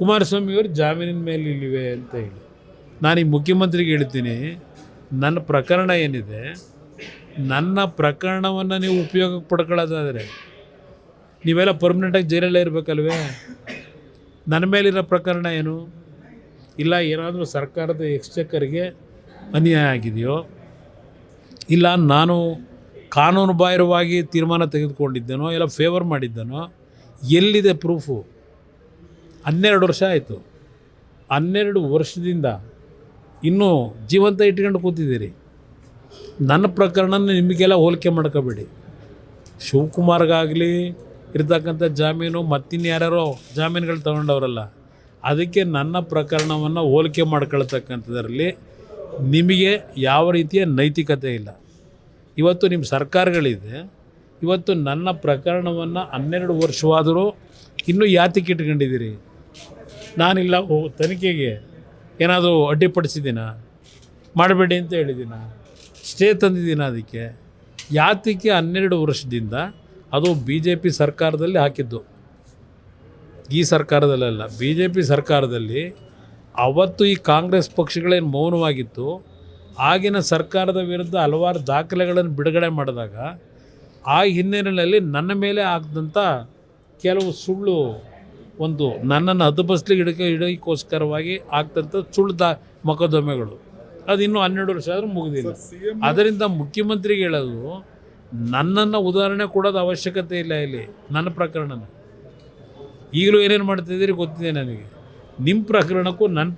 ಕುಮಾರಸ್ವಾಮಿಯವರು ಜಾಮೀನಿನ ಮೇಲೆ ಇಲ್ಲಿವೆ ಅಂತ ಹೇಳಿ ನಾನೀಗ ಮುಖ್ಯಮಂತ್ರಿಗೆ ಹೇಳ್ತೀನಿ, ನನ್ನ ಪ್ರಕರಣ ಏನಿದೆ, ನನ್ನ ಪ್ರಕರಣವನ್ನು ನೀವು ಉಪಯೋಗಕ್ಕೆ ಪಡ್ಕೊಳ್ಳೋದಾದರೆ ನೀವೆಲ್ಲ ಪರ್ಮನೆಂಟಾಗಿ ಜೈಲಲ್ಲೇ ಇರಬೇಕಲ್ವೇ? ನನ್ನ ಮೇಲಿರೋ ಪ್ರಕರಣ ಏನು? ಇಲ್ಲ ಏನಾದರೂ ಸರ್ಕಾರದ ಎಕ್ಸ್ಚೆಕ್ಕರ್ಗೆ ಅನ್ಯಾಯ ಆಗಿದೆಯೋ, ಇಲ್ಲ ನಾನು ಕಾನೂನು ಬಾಹಿರವಾಗಿ ತೀರ್ಮಾನ ತೆಗೆದುಕೊಂಡಿದ್ದೇನೋ, ಇಲ್ಲ ಫೇವರ್ ಮಾಡಿದ್ದೇನೋ, ಎಲ್ಲಿದೆ ಪ್ರೂಫು? 12 ವರ್ಷ ಆಯಿತು. 12 ವರ್ಷದಿಂದ ಇನ್ನೂ ಜೀವಂತ ಇಟ್ಕೊಂಡು ಕೂತಿದ್ದೀರಿ. ನನ್ನ ಪ್ರಕರಣ ನಿಮಗೆಲ್ಲ ಹೋಲಿಕೆ ಮಾಡ್ಕೋಬೇಡಿ. ಶಿವಕುಮಾರ್ಗಾಗಲಿ ಇರ್ತಕ್ಕಂಥ ಜಾಮೀನು ಮತ್ತಿನ್ಯಾರ್ಯಾರೋ ಜಾಮೀನುಗಳು ತಗೊಂಡವರಲ್ಲ, ಅದಕ್ಕೆ ನನ್ನ ಪ್ರಕರಣವನ್ನು ಹೋಲಿಕೆ ಮಾಡ್ಕೊಳ್ತಕ್ಕಂಥದ್ರಲ್ಲಿ ನಿಮಗೆ ಯಾವ ರೀತಿಯ ನೈತಿಕತೆ ಇಲ್ಲ. ಇವತ್ತು ನಿಮ್ಮ ಸರ್ಕಾರಗಳಿದೆ, ಇವತ್ತು ನನ್ನ ಪ್ರಕರಣವನ್ನು 12 ವರ್ಷವಾದರೂ ಇನ್ನೂ ಯಾತಕ್ಕೆ ಇಟ್ಕೊಂಡಿದ್ದೀರಿ? ನಾನಿಲ್ಲ ತನಿಖೆಗೆ ಏನಾದರೂ ಅಡ್ಡಿಪಡಿಸಿದ್ದೀನ? ಮಾಡಬೇಡಿ ಅಂತ ಹೇಳಿದ್ದೀನ? ಸ್ಟೇ ತಂದಿದ್ದೀನ? ಅದಕ್ಕೆ ಯಾತಕ್ಕೆ 12 ವರ್ಷದಿಂದ ಅದು BJP ಸರ್ಕಾರದಲ್ಲಿ ಹಾಕಿದ್ದು, ಈ ಸರ್ಕಾರದಲ್ಲ, BJP ಸರ್ಕಾರದಲ್ಲಿ ಅವತ್ತು ಈ ಕಾಂಗ್ರೆಸ್ ಪಕ್ಷಗಳೇನು ಮೌನವಾಗಿತ್ತು, ಆಗಿನ ಸರ್ಕಾರದ ವಿರುದ್ಧ ಹಲವಾರು ದಾಖಲೆಗಳನ್ನು ಬಿಡುಗಡೆ ಮಾಡಿದಾಗ ಆ ಹಿನ್ನೆಲೆಯಲ್ಲಿ ನನ್ನ ಮೇಲೆ ಆಗದಂಥ ಕೆಲವು ಸುಳ್ಳು, ಒಂದು ನನ್ನನ್ನು ಹದ್ದುಬಸ್ಲಿಗೆ ಇಡೋಕ್ಕೋಸ್ಕರವಾಗಿ ಆಗ್ತಂಥ ಸುಳ್ಳು ಮೊಕದ್ದಮೆಗಳು, ಅದು ಇನ್ನೂ 12 ವರ್ಷ ಆದರೂ ಮುಗಿದಿಲ್ಲ. ಅದರಿಂದ ಮುಖ್ಯಮಂತ್ರಿಗೆ ಹೇಳೋದು, ನನ್ನನ್ನು ಉದಾಹರಣೆ ಕೊಡೋದು ಅವಶ್ಯಕತೆ ಇಲ್ಲ ಇಲ್ಲಿ. ನನ್ನ ಪ್ರಕರಣನ ಈಗಲೂ ಏನೇನು ಮಾಡ್ತಿದ್ದೀರಿ ಗೊತ್ತಿದೆ ನನಗೆ. ನಿಮ್ಮ ಪ್ರಕರಣಕ್ಕೂ ನನ್ನ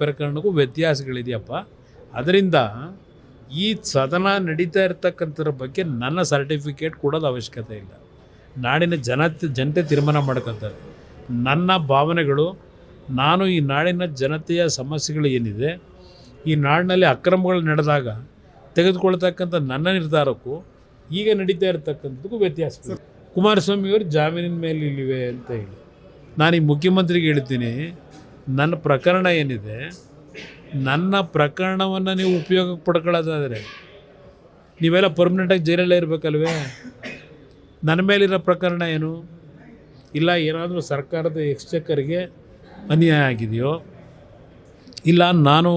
ಪ್ರಕರಣಕ್ಕೂ ವ್ಯತ್ಯಾಸಗಳಿದೆಯಪ್ಪ. ಅದರಿಂದ ಈ ಸದನ ನಡೀತಾ ಇರ್ತಕ್ಕಂಥದ್ರ ಬಗ್ಗೆ ನನ್ನ ಸರ್ಟಿಫಿಕೇಟ್ ಕೊಡೋದು ಅವಶ್ಯಕತೆ ಇಲ್ಲ. ನಾಡಿನ ಜನತೆ ತೀರ್ಮಾನ ಮಾಡ್ಕೊತಾರೆ. ನನ್ನ ಭಾವನೆಗಳು, ನಾನು ಈ ನಾಡಿನ ಜನತೆಯ ಸಮಸ್ಯೆಗಳು ಏನಿದೆ, ಈ ನಾಡಿನಲ್ಲಿ ಅಕ್ರಮಗಳು ನಡೆದಾಗ ತೆಗೆದುಕೊಳ್ತಕ್ಕಂಥ ನನ್ನ ನಿರ್ಧಾರಕ್ಕೂ ಈಗ ನಡೀತಾ ಇರತಕ್ಕಂಥದ್ದಕ್ಕೂ ವ್ಯತ್ಯಾಸ. ಕುಮಾರಸ್ವಾಮಿಯವರು ಜಾಮೀನಿನ ಮೇಲೆ ಇಲ್ಲಿವೆ ಅಂತ ಹೇಳಿ ನಾನೀಗ ಮುಖ್ಯಮಂತ್ರಿಗೆ ಹೇಳ್ತೀನಿ, ನನ್ನ ಪ್ರಕರಣ ಏನಿದೆ, ನನ್ನ ಪ್ರಕರಣವನ್ನು ನೀವು ಉಪಯೋಗಕ್ಕೆ ಪಡ್ಕೊಳ್ಳೋದಾದರೆ ನೀವೆಲ್ಲ ಪರ್ಮನೆಂಟಾಗಿ ಜೈಲಲ್ಲೇ ಇರಬೇಕಲ್ವೇ? ನನ್ನ ಮೇಲಿರೋ ಪ್ರಕರಣ ಏನು? ಇಲ್ಲ ಏನಾದರೂ ಸರ್ಕಾರದ ಎಕ್ಸ್ಚೆಕ್ಕರ್ಗೆ ಅನ್ಯಾಯ ಆಗಿದೆಯೋ, ಇಲ್ಲ ನಾನು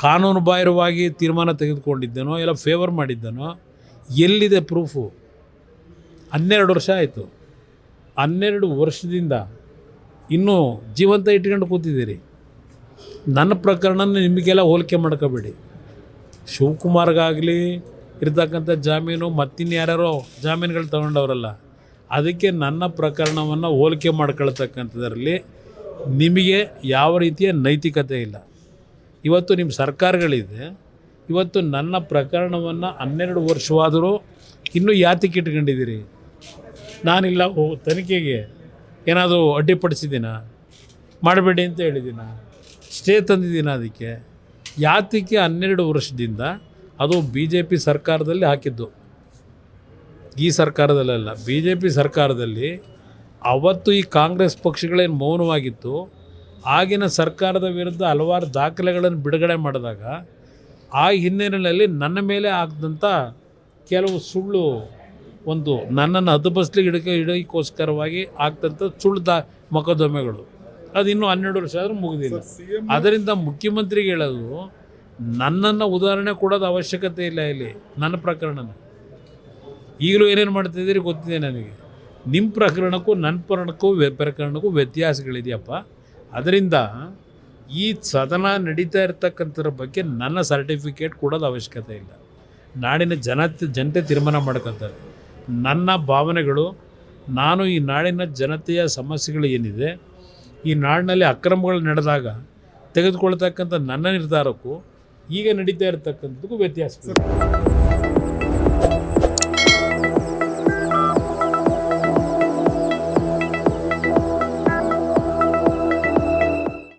ಕಾನೂನು ಬಾಹಿರವಾಗಿ ತೀರ್ಮಾನ ತೆಗೆದುಕೊಂಡಿದ್ದೇನೋ, ಇಲ್ಲ ಫೇವರ್ ಮಾಡಿದ್ದೇನೋ, ಎಲ್ಲಿದೆ ಪ್ರೂಫು? 12 ವರ್ಷ ಆಯಿತು. 12 ವರ್ಷದಿಂದ ಇನ್ನೂ ಜೀವಂತ ಇಟ್ಕೊಂಡು ಕೂತಿದ್ದೀರಿ. ನನ್ನ ಪ್ರಕರಣ ನಿಮಗೆಲ್ಲ ಹೋಲಿಕೆ ಮಾಡ್ಕೋಬೇಡಿ. ಶಿವಕುಮಾರ್ಗಾಗಲಿ ಇರ್ತಕ್ಕಂಥ ಜಾಮೀನು ಮತ್ತಿನ್ಯಾರ್ಯಾರೋ ಜಾಮೀನುಗಳು ತಗೊಂಡವರಲ್ಲ, ಅದಕ್ಕೆ ನನ್ನ ಪ್ರಕರಣವನ್ನು ಹೋಲಿಕೆ ಮಾಡ್ಕೊಳ್ತಕ್ಕಂಥದ್ರಲ್ಲಿ ನಿಮಗೆ ಯಾವ ರೀತಿಯ ನೈತಿಕತೆ ಇಲ್ಲ. ಇವತ್ತು ನಿಮ್ಮ ಸರ್ಕಾರಗಳಿದೆ, ಇವತ್ತು ನನ್ನ ಪ್ರಕರಣವನ್ನು 12 ವರ್ಷವಾದರೂ ಇನ್ನೂ ಯಾತಕ್ಕೆ ಇಟ್ಕೊಂಡಿದ್ದೀರಿ? ನಾನಿಲ್ಲ ತನಿಖೆಗೆ ಏನಾದರೂ ಅಡ್ಡಿಪಡಿಸಿದ್ದೀನ? ಮಾಡಬೇಡಿ ಅಂತ ಹೇಳಿದ್ದೀನ? ಸ್ಟೇ ತಂದಿದ್ದೀನ? ಅದಕ್ಕೆ ಯಾತಕ್ಕೆ 12 ವರ್ಷದಿಂದ ಅದು BJP ಸರ್ಕಾರದಲ್ಲಿ ಹಾಕಿದ್ದು, ಈ ಸರ್ಕಾರದಲ್ಲ, BJP ಸರ್ಕಾರದಲ್ಲಿ ಅವತ್ತು ಈ ಕಾಂಗ್ರೆಸ್ ಪಕ್ಷಗಳೇನು ಮೌನವಾಗಿತ್ತು, ಆಗಿನ ಸರ್ಕಾರದ ವಿರುದ್ಧ ಹಲವಾರು ದಾಖಲೆಗಳನ್ನು ಬಿಡುಗಡೆ ಮಾಡಿದಾಗ ಆ ಹಿನ್ನೆಲೆಯಲ್ಲಿ ನನ್ನ ಮೇಲೆ ಆಗದಂಥ ಕೆಲವು ಸುಳ್ಳು, ಒಂದು ನನ್ನನ್ನು ಹದ್ದುಬಸ್ಲಿಗೆ ಇಡೋಕ್ಕೋಸ್ಕರವಾಗಿ ಆಗ್ತಂಥ ಸುಳ್ಳು ಮೊಕದ್ದಮೆಗಳು, ಅದು ಇನ್ನೂ 12 ವರ್ಷ ಆದರೂ ಮುಗಿದಿಲ್ಲ. ಅದರಿಂದ ಮುಖ್ಯಮಂತ್ರಿಗೆ ಹೇಳೋದು, ನನ್ನನ್ನು ಉದಾಹರಣೆ ಕೊಡೋದು ಅವಶ್ಯಕತೆ ಇಲ್ಲ ಇಲ್ಲಿ. ನನ್ನ ಪ್ರಕರಣನ ಈಗಲೂ ಏನೇನು ಮಾಡ್ತಿದ್ದೀರಿ ಗೊತ್ತಿದೆ ನನಗೆ. ನಿಮ್ಮ ಪ್ರಕರಣಕ್ಕೂ ನನ್ನ ಪ್ರಕರಣಕ್ಕೂ ವ್ಯತ್ಯಾಸಗಳಿದೆಯಪ್ಪ. ಅದರಿಂದ ಈ ಸದನ ನಡೀತಾ ಇರ್ತಕ್ಕಂಥದ್ರ ಬಗ್ಗೆ ನನ್ನ ಸರ್ಟಿಫಿಕೇಟ್ ಕೊಡೋದು ಅವಶ್ಯಕತೆ ಇಲ್ಲ. ನಾಡಿನ ಜನತೆ ತೀರ್ಮಾನ ಮಾಡ್ಕೊತಾರೆ. ನನ್ನ ಭಾವನೆಗಳು, ನಾನು ಈ ನಾಡಿನ ಜನತೆಯ ಸಮಸ್ಯೆಗಳು ಏನಿದೆ, ಈ ನಾಡಿನಲ್ಲಿ ಅಕ್ರಮಗಳು ನಡೆದಾಗ ತೆಗೆದುಕೊಳ್ತಕ್ಕಂಥ ನನ್ನ ನಿರ್ಧಾರಕ್ಕೂ ಈಗ ನಡೀತಾ ಇರತಕ್ಕಂಥದ್ದಕ್ಕೂ ವ್ಯತ್ಯಾಸ.